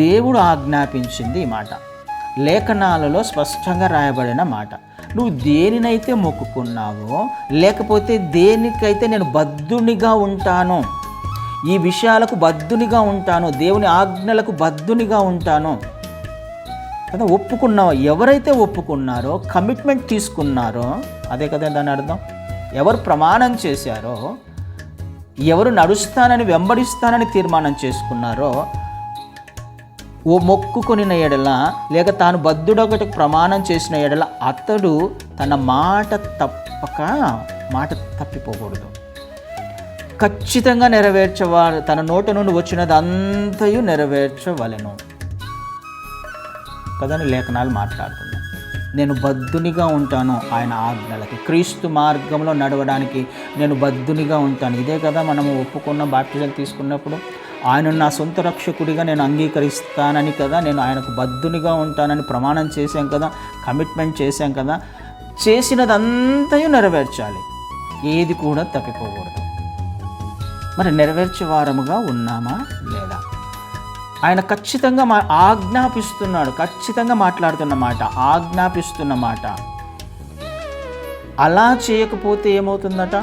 దేవుడు ఆజ్ఞాపించింది ఈ మాట, లేఖనాలలో స్పష్టంగా రాయబడిన మాట. నువ్వు దేనినైతే మొక్కుకున్నావో, లేకపోతే దేనికైతే నేను బద్ధునిగా ఉంటాను, ఈ విషయాలకు బద్ధునిగా ఉంటాను, దేవుని ఆజ్ఞలకు బద్ధునిగా ఉంటాను కదా, ఒప్పుకున్నావో, ఎవరైతే ఒప్పుకున్నారో, కమిట్మెంట్ తీసుకున్నారో, అదే కదా దాని అర్థం. ఎవరు ప్రమాణం చేశారో, ఎవరు నడుస్తానని వెంబడిస్తానని తీర్మానం చేసుకున్నారో, ఓ మొక్కుకొనిన ఎడల, లేక తాను బద్ధుడొకటి ప్రమాణం చేసిన ఎడల, అతడు తన మాట తప్పిపోకూడదు. ఖచ్చితంగా నెరవేర్చవాలి. తన నోటి నుండి వచ్చినది అంతయు నెరవేర్చవలెను కదని లేఖనాలు మాట్లాడుతున్నాయి. నేను బద్ధునిగా ఉంటాను ఆయన ఆజ్ఞలకి, క్రీస్తు మార్గంలో నడవడానికి నేను బద్ధునిగా ఉంటాను. ఇదే కదా మనము ఒప్పుకున్న బాప్టిజం తీసుకున్నప్పుడు, ఆయన నా సొంత రక్షకుడిగా నేను అంగీకరిస్తానని కదా, నేను ఆయనకు బద్ధునిగా ఉంటానని ప్రమాణం చేశాం కదా, కమిట్మెంట్ చేశాం కదా. చేసినదంతయు నెరవేర్చాలి, ఏది కూడా తప్పిపోకూడదు. మరి నెరవేర్చే వారముగా ఉన్నామా లేదా? ఆయన ఖచ్చితంగా ఆజ్ఞాపిస్తున్నాడు, ఖచ్చితంగా మాట్లాడుతున్న మాట, ఆజ్ఞాపిస్తున్న మాట. అలా చేయకపోతే ఏమవుతుందట?